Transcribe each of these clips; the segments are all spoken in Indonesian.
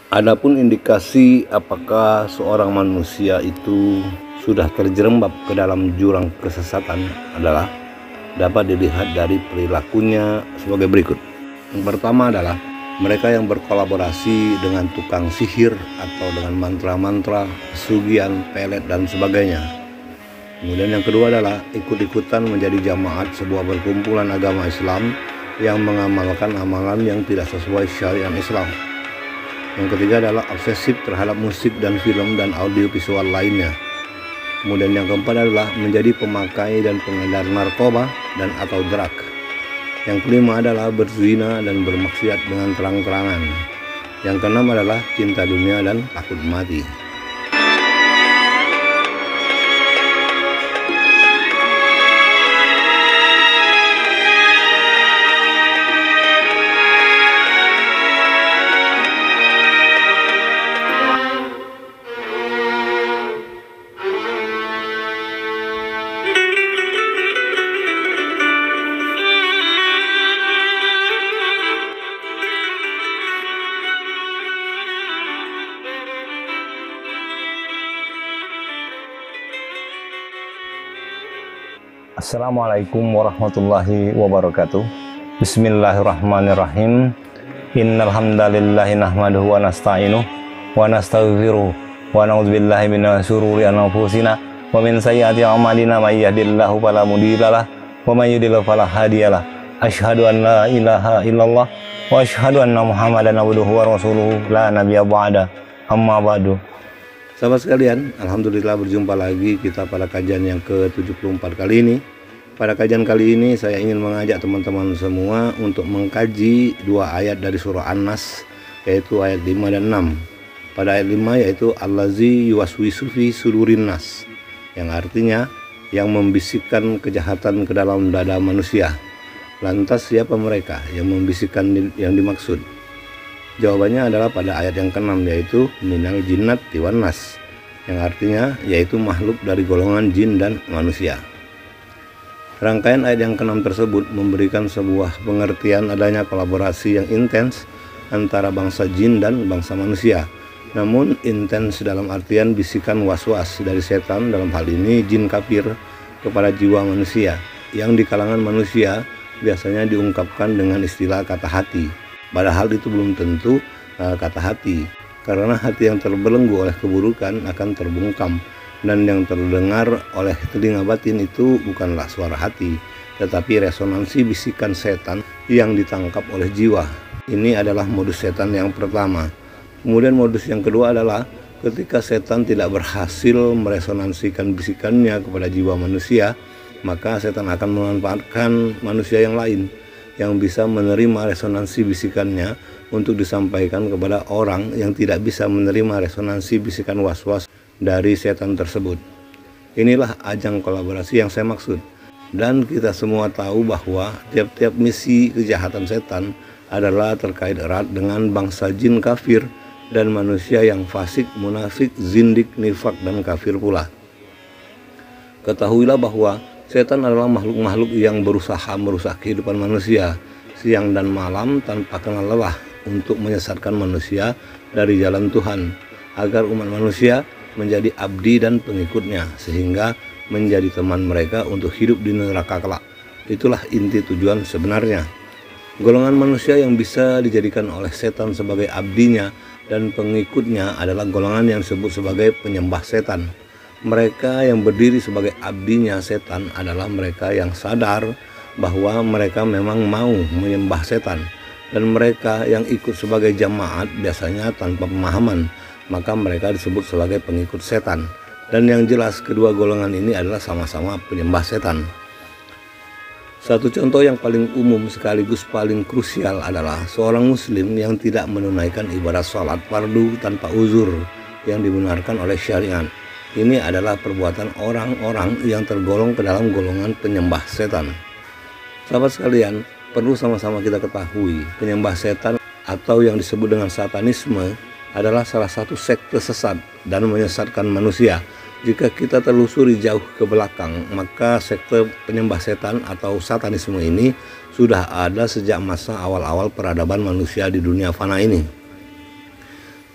Adapun indikasi apakah seorang manusia itu sudah terjerembab ke dalam jurang kesesatan adalah dapat dilihat dari perilakunya sebagai berikut. Yang pertama adalah mereka yang berkolaborasi dengan tukang sihir atau dengan mantra-mantra, pesugihan, pelet, dan sebagainya. Kemudian yang kedua adalah ikut-ikutan menjadi jamaat sebuah perkumpulan agama Islam yang mengamalkan amalan yang tidak sesuai syariat Islam. Yang ketiga adalah obsesif terhadap musik dan film dan audiovisual lainnya. Kemudian yang keempat adalah menjadi pemakai dan pengedar narkoba dan atau drug. Yang kelima adalah berzina dan bermaksiat dengan terang-terangan. Yang keenam adalah cinta dunia dan takut mati. Assalamualaikum warahmatullahi wabarakatuh. Bismillahirrahmanirrahim. Innal hamdalillahi nahmaduhu wa nasta'inuhu wa nastaghfiruh wa na'udzubillahi min syururi anfusina wa min sayyiati a'malina may yahdihillahu fala mudhillalah wa may yudhlil fala hadiyalah. Asyhadu an la ilaha illallah wa asyhadu anna Muhammadan abduhu wa rasuluhu la nabiyya ba'da. Amma ba'du. Sahabat sekalian, alhamdulillah berjumpa lagi kita pada kajian yang ke-74 kali ini. Pada kajian kali ini saya ingin mengajak teman-teman semua untuk mengkaji dua ayat dari surah An-Nas, yaitu ayat 5 dan 6. Pada ayat 5 yaitu Allazi yuwaswisu fi sudurin nas, yang artinya yang membisikkan kejahatan ke dalam dada manusia. Lantas siapa mereka yang membisikkan yang dimaksud? Jawabannya adalah pada ayat yang ke-6 yaitu minal jinnati wan nas, yang artinya yaitu makhluk dari golongan jin dan manusia. Rangkaian ayat yang ke-6 tersebut memberikan sebuah pengertian adanya kolaborasi yang intens antara bangsa jin dan bangsa manusia. Namun intens dalam artian bisikan was-was dari setan, dalam hal ini jin kafir, kepada jiwa manusia, yang di kalangan manusia biasanya diungkapkan dengan istilah kata hati. Padahal itu belum tentu kata hati, karena hati yang terbelenggu oleh keburukan akan terbungkam, dan yang terdengar oleh telinga batin itu bukanlah suara hati, tetapi resonansi bisikan setan yang ditangkap oleh jiwa. Ini adalah modus setan yang pertama. Kemudian modus yang kedua adalah ketika setan tidak berhasil meresonansikan bisikannya kepada jiwa manusia, maka setan akan memanfaatkan manusia yang lain yang bisa menerima resonansi bisikannya untuk disampaikan kepada orang yang tidak bisa menerima resonansi bisikan was-was dari setan tersebut. Inilah ajang kolaborasi yang saya maksud. Dan kita semua tahu bahwa tiap-tiap misi kejahatan setan adalah terkait erat dengan bangsa jin kafir dan manusia yang fasik, munafik, zindik, nifak, dan kafir pula. Ketahuilah bahwa setan adalah makhluk-makhluk yang berusaha merusak kehidupan manusia siang dan malam tanpa kenal lelah untuk menyesatkan manusia dari jalan Tuhan, agar umat manusia menjadi abdi dan pengikutnya, sehingga menjadi teman mereka untuk hidup di neraka kelak. Itulah inti tujuan sebenarnya. Golongan manusia yang bisa dijadikan oleh setan sebagai abdinya dan pengikutnya adalah golongan yang disebut sebagai penyembah setan. Mereka yang berdiri sebagai abdinya setan adalah mereka yang sadar bahwa mereka memang mau menyembah setan, dan mereka yang ikut sebagai jamaat biasanya tanpa pemahaman, maka mereka disebut sebagai pengikut setan. Dan yang jelas kedua golongan ini adalah sama-sama penyembah setan. Satu contoh yang paling umum sekaligus paling krusial adalah seorang muslim yang tidak menunaikan ibadah sholat fardu tanpa uzur yang dibenarkan oleh syariat. Ini adalah perbuatan orang-orang yang tergolong ke dalam golongan penyembah setan. Sahabat sekalian, perlu sama-sama kita ketahui, penyembah setan atau yang disebut dengan satanisme adalah salah satu sekte sesat dan menyesatkan manusia. Jika kita telusuri jauh ke belakang, maka sekte penyembah setan atau satanisme ini sudah ada sejak masa awal-awal peradaban manusia di dunia fana ini.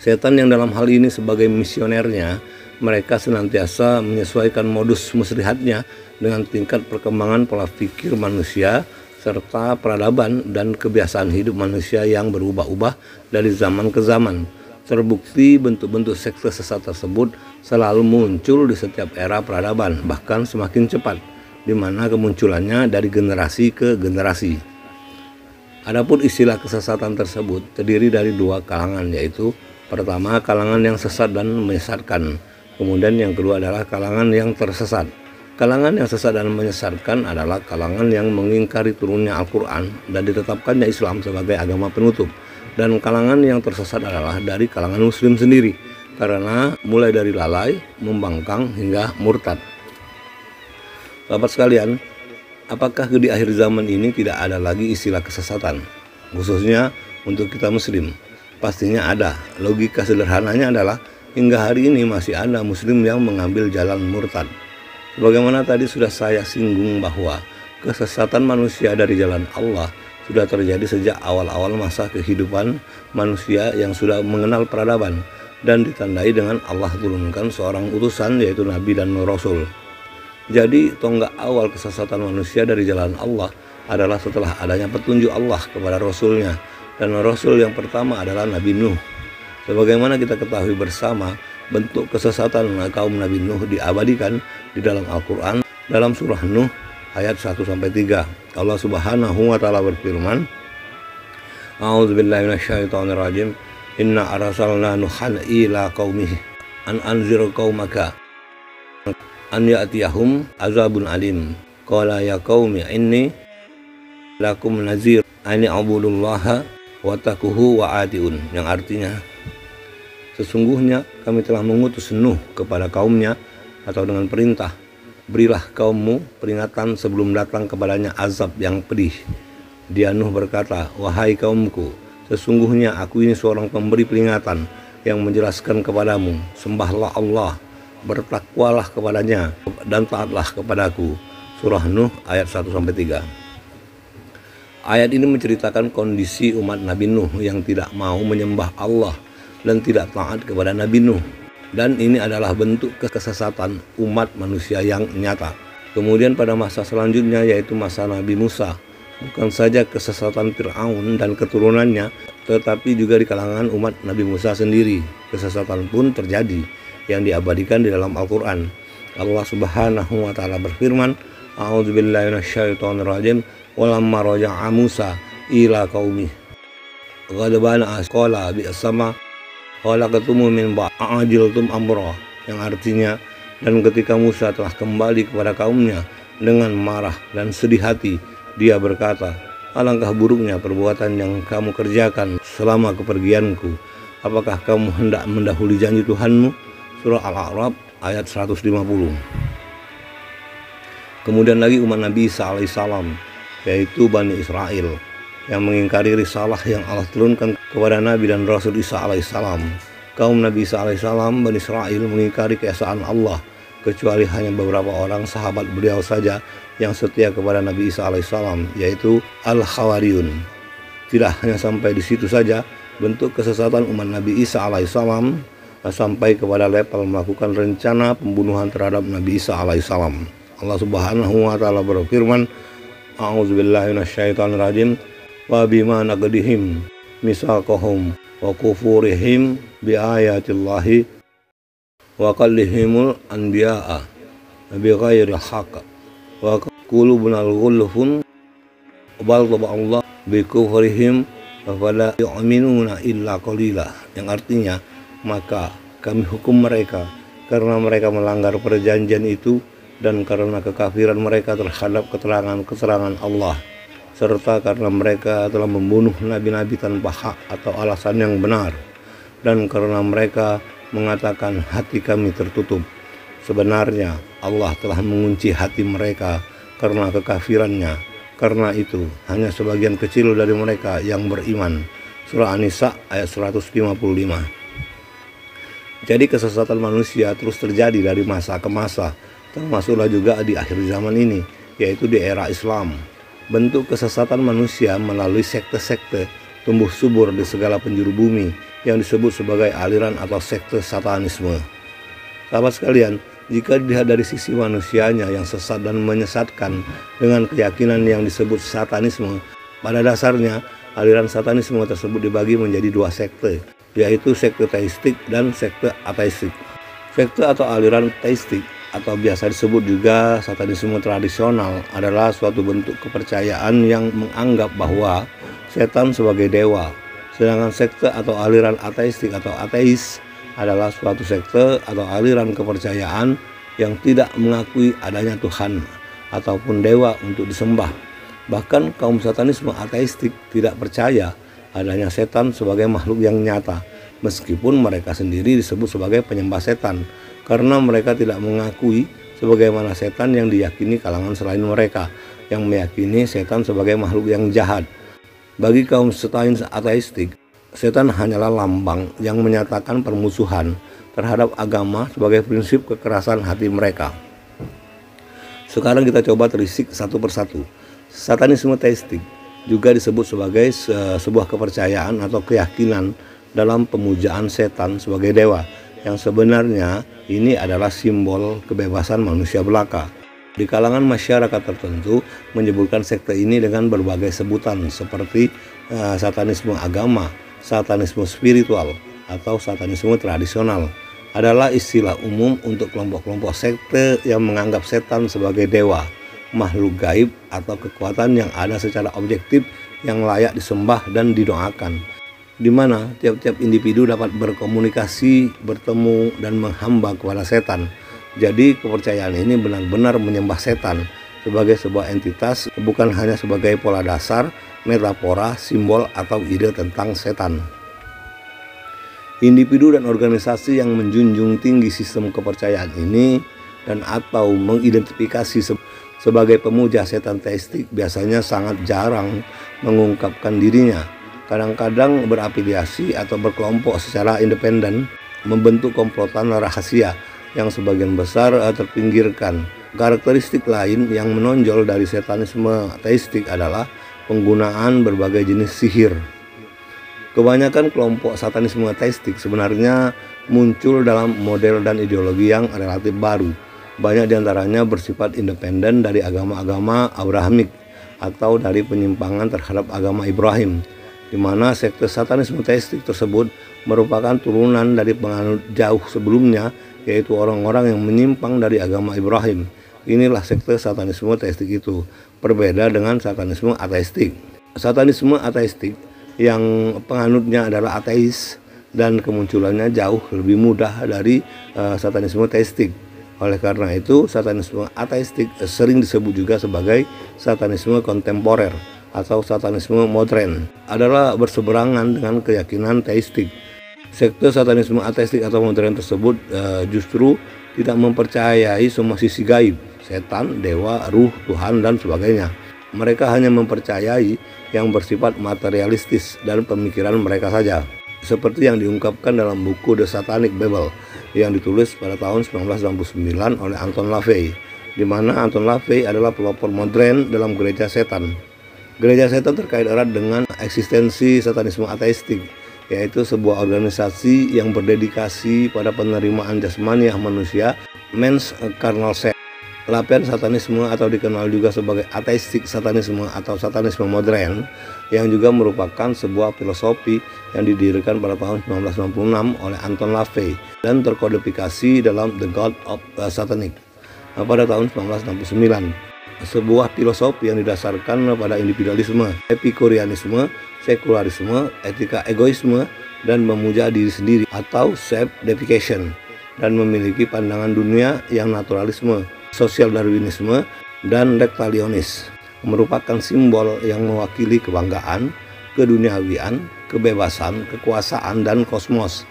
Setan yang dalam hal ini sebagai misionernya, mereka senantiasa menyesuaikan modus muslihatnya dengan tingkat perkembangan pola pikir manusia serta peradaban dan kebiasaan hidup manusia yang berubah-ubah dari zaman ke zaman. Terbukti bentuk-bentuk sekte sesat tersebut selalu muncul di setiap era peradaban, bahkan semakin cepat, di mana kemunculannya dari generasi ke generasi. Adapun istilah kesesatan tersebut terdiri dari dua kalangan, yaitu pertama kalangan yang sesat dan menyesatkan, kemudian yang kedua adalah kalangan yang tersesat. Kalangan yang sesat dan menyesatkan adalah kalangan yang mengingkari turunnya Al-Quran dan ditetapkannya Islam sebagai agama penutup. Dan kalangan yang tersesat adalah dari kalangan muslim sendiri, karena mulai dari lalai, membangkang hingga murtad. Sahabat sekalian, apakah di akhir zaman ini tidak ada lagi istilah kesesatan, khususnya untuk kita muslim? Pastinya ada. Logika sederhananya adalah hingga hari ini masih ada muslim yang mengambil jalan murtad. Sebagaimana tadi sudah saya singgung bahwa kesesatan manusia dari jalan Allah sudah terjadi sejak awal-awal masa kehidupan manusia yang sudah mengenal peradaban dan ditandai dengan Allah turunkan seorang utusan, yaitu Nabi dan Rasul. Jadi tonggak awal kesesatan manusia dari jalan Allah adalah setelah adanya petunjuk Allah kepada Rasulnya, dan Rasul yang pertama adalah Nabi Nuh. Sebagaimana kita ketahui bersama, bentuk kesesatan kaum Nabi Nuh diabadikan di dalam Al-Quran dalam surah Nuh ayat 1-3. Allah Subhanahu wa taala berfirman, A'udzubillahi minasyaitonirrajim. Inna arsalna Nuhan ila qaumihi an anzir qaumaka an ya'tiyahum azabun alim. Qala ya qaumi inni lakum nazir ani abudullaha wa taquhu wa atiun. Yang artinya, sesungguhnya kami telah mengutus Nuh kepada kaumnya atau dengan perintah, berilah kaummu peringatan sebelum datang kepadanya azab yang pedih. Dia Nuh berkata, wahai kaumku, sesungguhnya aku ini seorang pemberi peringatan yang menjelaskan kepadamu, sembahlah Allah, bertakwalah kepadanya, dan taatlah kepadaku. Surah Nuh ayat 1-3. Ayat ini menceritakan kondisi umat Nabi Nuh yang tidak mau menyembah Allah dan tidak taat kepada Nabi Nuh. Dan ini adalah bentuk kesesatan umat manusia yang nyata. Kemudian pada masa selanjutnya, yaitu masa Nabi Musa, bukan saja kesesatan Fir'aun dan keturunannya, tetapi juga di kalangan umat Nabi Musa sendiri kesesatan pun terjadi yang diabadikan di dalam Al-Quran. Allah Subhanahu wa taala berfirman, A'udzubillahi minasyaitonirrajim. Walamma raja'a Musa ila qaumih ghadbana asqala bi'sama khalaqatumu min ba'ajiltum amra. Yang artinya, dan ketika Musa telah kembali kepada kaumnya dengan marah dan sedih hati, dia berkata, alangkah buruknya perbuatan yang kamu kerjakan selama kepergianku. Apakah kamu hendak mendahului janji Tuhanmu? Surah Al-A'raf ayat 150. Kemudian lagi umat Nabi Isa alaihissalam, yaitu Bani Israel, yang mengingkari risalah yang Allah turunkan kepada Nabi dan Rasul Isa alaihissalam. Kaum Nabi Isa alaihissalam, Bani Israel, mengingkari keesaan Allah, kecuali hanya beberapa orang sahabat beliau saja yang setia kepada Nabi Isa alaihissalam, yaitu Al-Khawariyun. Tidak hanya sampai di situ saja, bentuk kesesatan umat Nabi Isa alaihissalam sampai kepada level melakukan rencana pembunuhan terhadap Nabi Isa alaihissalam. Allah Subhanahu wa taala berfirman, A'udzubillahi minasyaitonirrajim. Wa bima naqdihim misaqahum wa kufurihim bi ayatillahi wa qallihimul anbiya'a bi ghairi haqq wa qulubuna al-ghulfun bal Allah bi kufrihim wa la yu'minuna illa qalila. Yang artinya, maka kami hukum mereka karena mereka melanggar perjanjian itu dan karena kekafiran mereka terhadap keterangan Allah, serta karena mereka telah membunuh nabi-nabi tanpa hak atau alasan yang benar, dan karena mereka mengatakan hati kami tertutup. Sebenarnya Allah telah mengunci hati mereka karena kekafirannya. Karena itu hanya sebagian kecil dari mereka yang beriman. Surah An-Nisa ayat 155. Jadi kesesatan manusia terus terjadi dari masa ke masa, termasuklah juga di akhir zaman ini, yaitu di era Islam. Bentuk kesesatan manusia melalui sekte-sekte tumbuh subur di segala penjuru bumi, yang disebut sebagai aliran atau sekte satanisme. Sahabat sekalian, jika dilihat dari sisi manusianya yang sesat dan menyesatkan dengan keyakinan yang disebut satanisme, pada dasarnya aliran satanisme tersebut dibagi menjadi dua sekte, yaitu sekte teistik dan sekte ateistik. Sekte atau aliran teistik atau biasa disebut juga satanisme tradisional adalah suatu bentuk kepercayaan yang menganggap bahwa setan sebagai dewa. Sedangkan sekte atau aliran ateistik atau ateis adalah suatu sekte atau aliran kepercayaan yang tidak mengakui adanya Tuhan ataupun dewa untuk disembah. Bahkan kaum satanisme ateistik tidak percaya adanya setan sebagai makhluk yang nyata, meskipun mereka sendiri disebut sebagai penyembah setan, karena mereka tidak mengakui sebagaimana setan yang diyakini kalangan selain mereka, yang meyakini setan sebagai makhluk yang jahat. Bagi kaum satanis ateistik, setan hanyalah lambang yang menyatakan permusuhan terhadap agama sebagai prinsip kekerasan hati mereka. Sekarang kita coba telisik satu persatu. Satanisme teistik juga disebut sebagai sebuah kepercayaan atau keyakinan dalam pemujaan setan sebagai dewa, yang sebenarnya ini adalah simbol kebebasan manusia belaka. Di kalangan masyarakat tertentu menyebutkan sekte ini dengan berbagai sebutan seperti satanisme agama, satanisme spiritual, atau satanisme tradisional. Adalah istilah umum untuk kelompok-kelompok sekte yang menganggap setan sebagai dewa, makhluk gaib atau kekuatan yang ada secara objektif yang layak disembah dan didoakan, di mana tiap-tiap individu dapat berkomunikasi, bertemu, dan menghamba kepada setan. Jadi kepercayaan ini benar-benar menyembah setan sebagai sebuah entitas, bukan hanya sebagai pola dasar, metafora, simbol, atau ide tentang setan. Individu dan organisasi yang menjunjung tinggi sistem kepercayaan ini dan atau mengidentifikasi sebagai pemuja setan teistik biasanya sangat jarang mengungkapkan dirinya. Kadang-kadang berafiliasi atau berkelompok secara independen, membentuk komplotan rahasia yang sebagian besar terpinggirkan. Karakteristik lain yang menonjol dari satanisme teistik adalah penggunaan berbagai jenis sihir. Kebanyakan kelompok satanisme teistik sebenarnya muncul dalam model dan ideologi yang relatif baru. Banyak diantaranya bersifat independen dari agama-agama Abrahamik atau dari penyimpangan terhadap agama Ibrahim, di mana sekte satanisme teistik tersebut merupakan turunan dari penganut jauh sebelumnya, yaitu orang-orang yang menyimpang dari agama Ibrahim. Inilah sekte satanisme teistik itu, berbeda dengan satanisme ateistik. Satanisme ateistik yang penganutnya adalah ateis dan kemunculannya jauh lebih mudah dari satanisme teistik. Oleh karena itu, satanisme ateistik sering disebut juga sebagai satanisme kontemporer atau satanisme modern, adalah berseberangan dengan keyakinan teistik. Sekte satanisme ateistik atau modern tersebut justru tidak mempercayai semua sisi gaib, setan, dewa, ruh, Tuhan, dan sebagainya. Mereka hanya mempercayai yang bersifat materialistis dan pemikiran mereka saja, seperti yang diungkapkan dalam buku The Satanic Bible yang ditulis pada tahun 1969 oleh Anton LaVey, di mana Anton LaVey adalah pelopor modern dalam gereja setan. Gereja setan terkait erat dengan eksistensi satanisme ateistik, yaitu sebuah organisasi yang berdedikasi pada penerimaan jasmaniah manusia, men's carnal self. Lapian satanisme atau dikenal juga sebagai ateistik satanisme atau satanisme modern, yang juga merupakan sebuah filosofi yang didirikan pada tahun 1966 oleh Anton LaVey dan terkodifikasi dalam The God of Satanic pada tahun 1969. Sebuah filosofi yang didasarkan pada individualisme, epikurianisme, sekularisme, etika egoisme, dan memuja diri sendiri atau self-deification, dan memiliki pandangan dunia yang naturalisme, sosial darwinisme, dan reptilianis, merupakan simbol yang mewakili kebanggaan, keduniawian, kebebasan, kekuasaan, dan kosmos.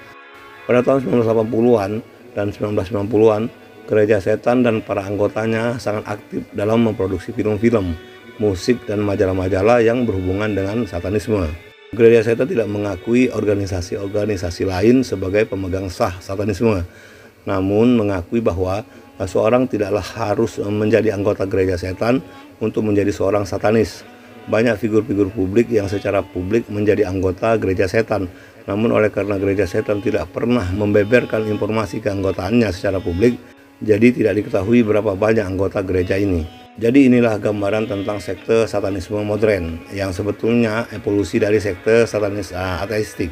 Pada tahun 1980-an dan 1990-an, gereja setan dan para anggotanya sangat aktif dalam memproduksi film-film, musik, dan majalah-majalah yang berhubungan dengan satanisme. Gereja setan tidak mengakui organisasi-organisasi lain sebagai pemegang sah satanisme, namun mengakui bahwa seorang tidaklah harus menjadi anggota gereja setan untuk menjadi seorang satanis. Banyak figur-figur publik yang secara publik menjadi anggota gereja setan, Namun oleh karena gereja setan tidak pernah membeberkan informasi ke anggotaannya secara publik, jadi tidak diketahui berapa banyak anggota gereja ini. Jadi inilah gambaran tentang sekte satanisme modern yang sebetulnya evolusi dari sekte satanis ateistik.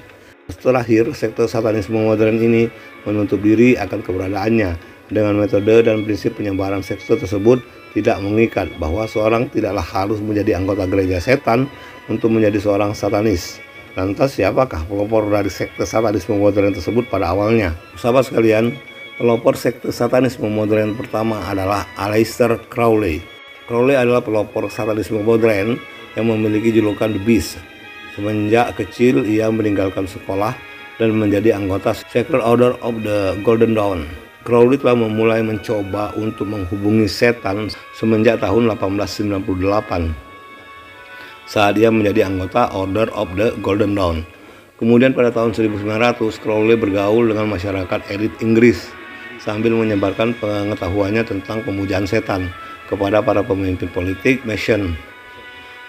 Terakhir, sekte satanisme modern ini menutup diri akan keberadaannya dengan metode dan prinsip penyebaran sekte tersebut tidak mengikat bahwa seorang tidaklah harus menjadi anggota gereja setan untuk menjadi seorang satanis. Lantas siapakah pelopor dari sekte satanisme modern tersebut pada awalnya? Sahabat sekalian, pelopor sekte satanisme modern pertama adalah Aleister Crowley. Crowley adalah pelopor satanisme modern yang memiliki julukan The Beast. Semenjak kecil ia meninggalkan sekolah dan menjadi anggota Sacred Order of the Golden Dawn. Crowley telah memulai mencoba untuk menghubungi setan semenjak tahun 1898. Saat ia menjadi anggota Order of the Golden Dawn. Kemudian pada tahun 1900, Crowley bergaul dengan masyarakat elit Inggris sambil menyebarkan pengetahuannya tentang pemujaan setan kepada para pemimpin politik, nation,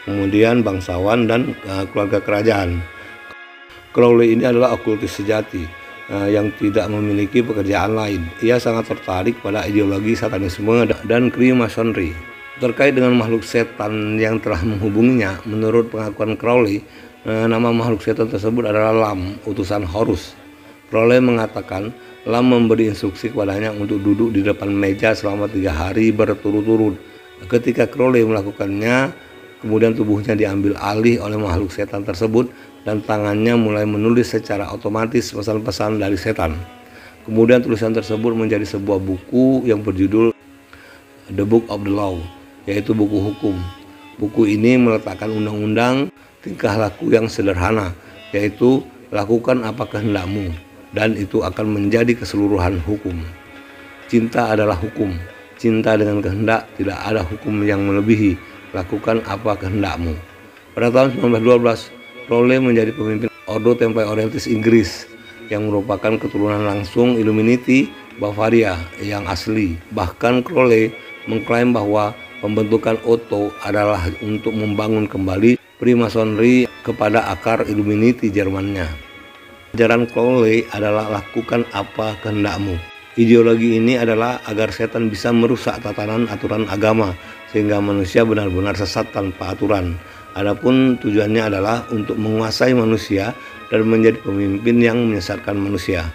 kemudian bangsawan dan keluarga kerajaan. Crowley ini adalah okultis sejati yang tidak memiliki pekerjaan lain. Ia sangat tertarik pada ideologi satanisme dan Freemasonry. Terkait dengan makhluk setan yang telah menghubunginya, menurut pengakuan Crowley, nama makhluk setan tersebut adalah Lam, utusan Horus. Crowley mengatakan Lam memberi instruksi kepadanya untuk duduk di depan meja selama 3 hari berturut-turut. Ketika Crowley melakukannya, kemudian tubuhnya diambil alih oleh makhluk setan tersebut dan tangannya mulai menulis secara otomatis pesan-pesan dari setan. Kemudian tulisan tersebut menjadi sebuah buku yang berjudul The Book of the Law, yaitu buku hukum. Buku ini meletakkan undang-undang tingkah laku yang sederhana, yaitu lakukan apa kehendakmu, dan itu akan menjadi keseluruhan hukum. Cinta adalah hukum. Cinta dengan kehendak, tidak ada hukum yang melebihi. Lakukan apa kehendakmu. Pada tahun 1912, Crowley menjadi pemimpin Ordo Templi Orientis Inggris yang merupakan keturunan langsung Illuminati Bavaria yang asli. Bahkan Crowley mengklaim bahwa pembentukan Otto adalah untuk membangun kembali Freemasonry kepada akar Illuminati Jermannya. Ajaran Crowley adalah lakukan apa kehendakmu. Ideologi ini adalah agar setan bisa merusak tatanan aturan agama sehingga manusia benar-benar sesat tanpa aturan. Adapun tujuannya adalah untuk menguasai manusia dan menjadi pemimpin yang menyesatkan manusia.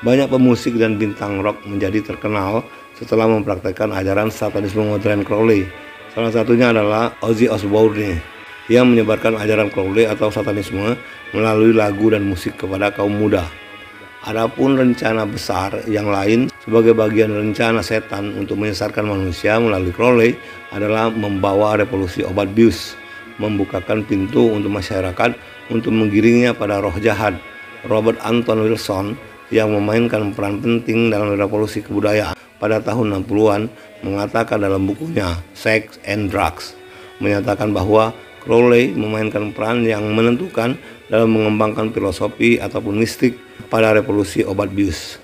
Banyak pemusik dan bintang rock menjadi terkenal setelah mempraktekkan ajaran satanisme modern Crowley. Salah satunya adalah Ozzy Osbourne yang menyebarkan ajaran Crowley atau satanisme melalui lagu dan musik kepada kaum muda. Adapun rencana besar yang lain sebagai bagian rencana setan untuk menyesatkan manusia melalui Crowley adalah membawa revolusi obat bius, membukakan pintu untuk masyarakat untuk menggiringnya pada roh jahat. Robert Anton Wilson yang memainkan peran penting dalam revolusi kebudayaan pada tahun 60-an mengatakan dalam bukunya Sex and Drugs, menyatakan bahwa Crowley memainkan peran yang menentukan dalam mengembangkan filosofi ataupun mistik pada revolusi obat bius.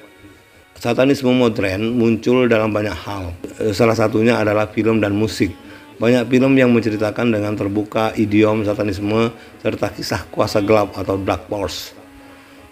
Satanisme modern muncul dalam banyak hal. Salah satunya adalah film dan musik. Banyak film yang menceritakan dengan terbuka idiom satanisme serta kisah kuasa gelap atau dark force.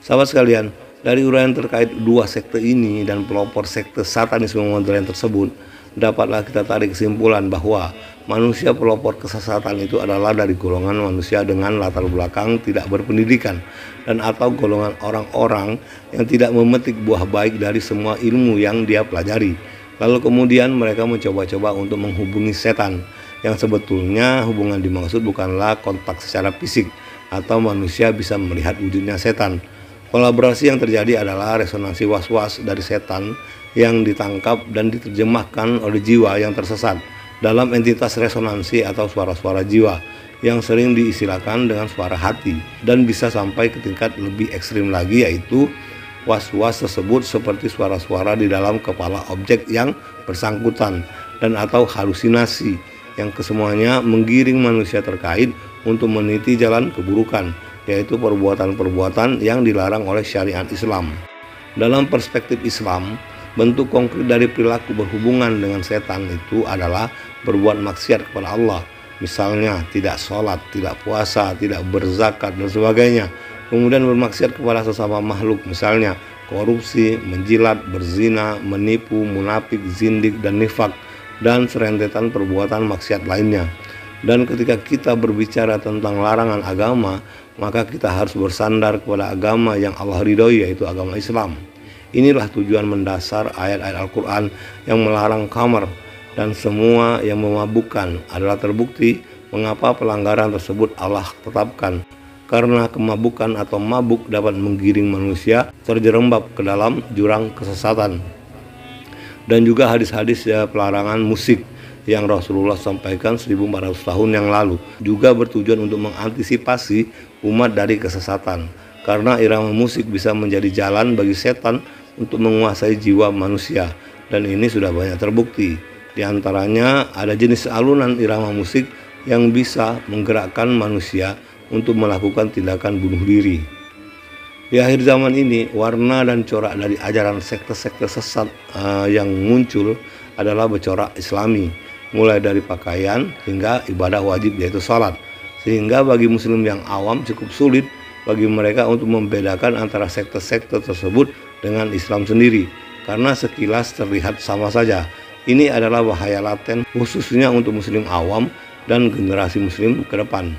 Sahabat sekalian, dari uraian terkait dua sekte ini dan pelopor sekte satanisme modern tersebut, dapatlah kita tarik kesimpulan bahwa manusia pelopor kesesatan itu adalah dari golongan manusia dengan latar belakang tidak berpendidikan dan atau golongan orang-orang yang tidak memetik buah baik dari semua ilmu yang dia pelajari. Lalu kemudian mereka mencoba-coba untuk menghubungi setan, yang sebetulnya hubungan dimaksud bukanlah kontak secara fisik atau manusia bisa melihat wujudnya setan. Kolaborasi yang terjadi adalah resonansi was-was dari setan yang ditangkap dan diterjemahkan oleh jiwa yang tersesat dalam entitas resonansi atau suara-suara jiwa yang sering diistilahkan dengan suara hati dan bisa sampai ke tingkat lebih ekstrim lagi, yaitu was-was tersebut seperti suara-suara di dalam kepala objek yang bersangkutan dan atau halusinasi yang kesemuanya menggiring manusia terkait untuk meniti jalan keburukan, yaitu perbuatan-perbuatan yang dilarang oleh syariat Islam. Dalam perspektif Islam, bentuk konkret dari perilaku berhubungan dengan setan itu adalah berbuat maksiat kepada Allah. Misalnya tidak sholat, tidak puasa, tidak berzakat dan sebagainya. kemudian bermaksiat kepada sesama makhluk, misalnya korupsi, menjilat, berzina, menipu, munafik, zindik, dan nifak, dan serentetan perbuatan maksiat lainnya. Dan ketika kita berbicara tentang larangan agama, maka kita harus bersandar kepada agama yang Allah ridhoi, yaitu agama Islam. Inilah tujuan mendasar ayat-ayat Al-Quran yang melarang khamar dan semua yang memabukkan adalah terbukti mengapa pelanggaran tersebut Allah tetapkan. Karena kemabukan atau mabuk dapat menggiring manusia terjerembab ke dalam jurang kesesatan. Dan juga hadis-hadis pelarangan musik yang Rasulullah sampaikan 1400 tahun yang lalu juga bertujuan untuk mengantisipasi umat dari kesesatan. Karena irama musik bisa menjadi jalan bagi setan untuk menguasai jiwa manusia, dan ini sudah banyak terbukti. Di antaranya ada jenis alunan irama musik yang bisa menggerakkan manusia untuk melakukan tindakan bunuh diri. Di akhir zaman ini, warna dan corak dari ajaran sekte-sekte sesat yang muncul adalah bercorak Islami, mulai dari pakaian hingga ibadah wajib yaitu salat. Sehingga bagi muslim yang awam cukup sulit bagi mereka untuk membedakan antara sekte-sekte tersebut dengan Islam sendiri, karena sekilas terlihat sama saja. Ini adalah bahaya laten khususnya untuk muslim awam dan generasi muslim ke depan.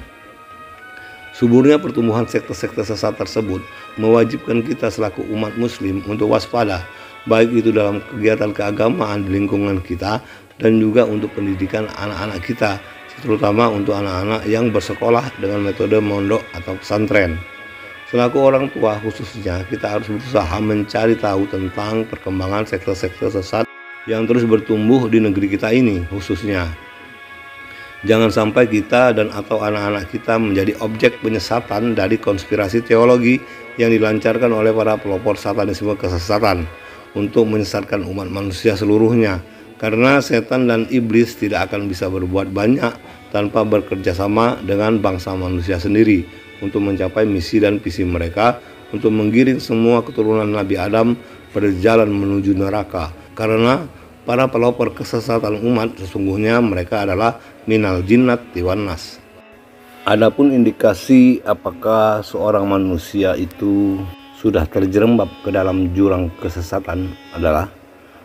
Suburnya pertumbuhan sekte-sekte sesat tersebut mewajibkan kita selaku umat muslim untuk waspada, baik itu dalam kegiatan keagamaan di lingkungan kita dan juga untuk pendidikan anak-anak kita, terutama untuk anak-anak yang bersekolah dengan metode mondok atau pesantren. Selaku orang tua khususnya, kita harus berusaha mencari tahu tentang perkembangan sekte-sekte sesat yang terus bertumbuh di negeri kita ini khususnya. Jangan sampai kita dan atau anak-anak kita menjadi objek penyesatan dari konspirasi teologi yang dilancarkan oleh para pelopor satanisme kesesatan untuk menyesatkan umat manusia seluruhnya. Karena setan dan iblis tidak akan bisa berbuat banyak tanpa bekerja sama dengan bangsa manusia sendiri untuk mencapai misi dan visi mereka untuk menggiring semua keturunan Nabi Adam pada jalan menuju neraka. Karena para pelopor kesesatan umat sesungguhnya mereka adalah minal jinnati wan nas. Adapun indikasi apakah seorang manusia itu sudah terjerembab ke dalam jurang kesesatan adalah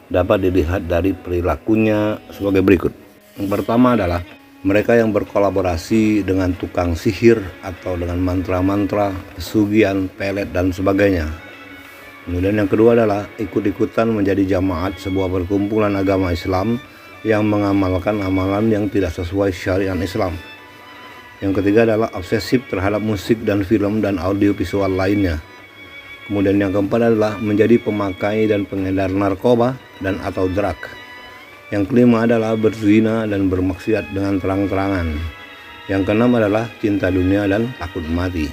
dapat dilihat dari perilakunya sebagai berikut. Yang pertama adalah mereka yang berkolaborasi dengan tukang sihir atau dengan mantra-mantra, pesugihan, pelet, dan sebagainya. Kemudian yang kedua adalah ikut-ikutan menjadi jamaat sebuah perkumpulan agama Islam yang mengamalkan amalan yang tidak sesuai syariat Islam. Yang ketiga adalah obsesif terhadap musik dan film dan audiovisual lainnya. Kemudian yang keempat adalah menjadi pemakai dan pengedar narkoba dan atau drug. Yang kelima adalah berzina dan bermaksiat dengan terang-terangan. Yang keenam adalah cinta dunia dan takut mati.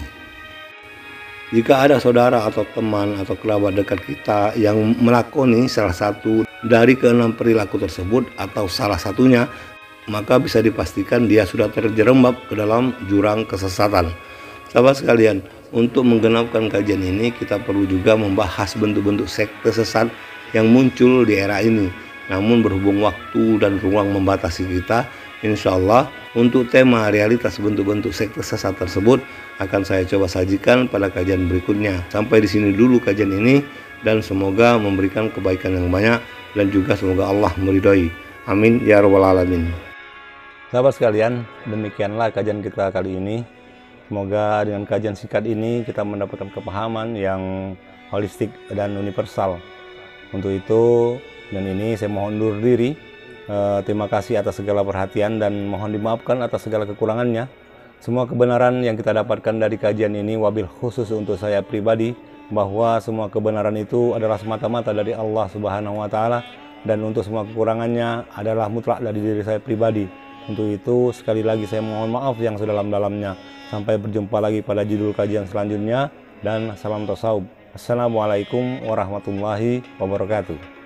Jika ada saudara atau teman atau kerabat dekat kita yang melakoni salah satu dari keenam perilaku tersebut atau salah satunya, maka bisa dipastikan dia sudah terjerembab ke dalam jurang kesesatan. Sahabat sekalian, untuk menggenapkan kajian ini kita perlu juga membahas bentuk-bentuk sekte sesat yang muncul di era ini. Namun berhubung waktu dan ruang membatasi kita, insya Allah untuk tema realitas bentuk-bentuk sekte sesat tersebut akan saya coba sajikan pada kajian berikutnya. Sampai di sini dulu kajian ini, dan semoga memberikan kebaikan yang banyak dan juga semoga Allah meridhoi. Amin ya rabbal alamin. Sahabat sekalian, demikianlah kajian kita kali ini. Semoga dengan kajian singkat ini kita mendapatkan kepahaman yang holistik dan universal. Untuk itu, dan ini saya mohon undur diri. Terima kasih atas segala perhatian dan mohon dimaafkan atas segala kekurangannya. Semua kebenaran yang kita dapatkan dari kajian ini, wabil khusus untuk saya pribadi, bahwa semua kebenaran itu adalah semata-mata dari Allah Subhanahu wa Ta'ala, dan untuk semua kekurangannya adalah mutlak dari diri saya pribadi. Untuk itu sekali lagi saya mohon maaf yang sedalam-dalamnya. Sampai berjumpa lagi pada judul kajian selanjutnya, dan salam tasawuf. Assalamualaikum warahmatullahi wabarakatuh.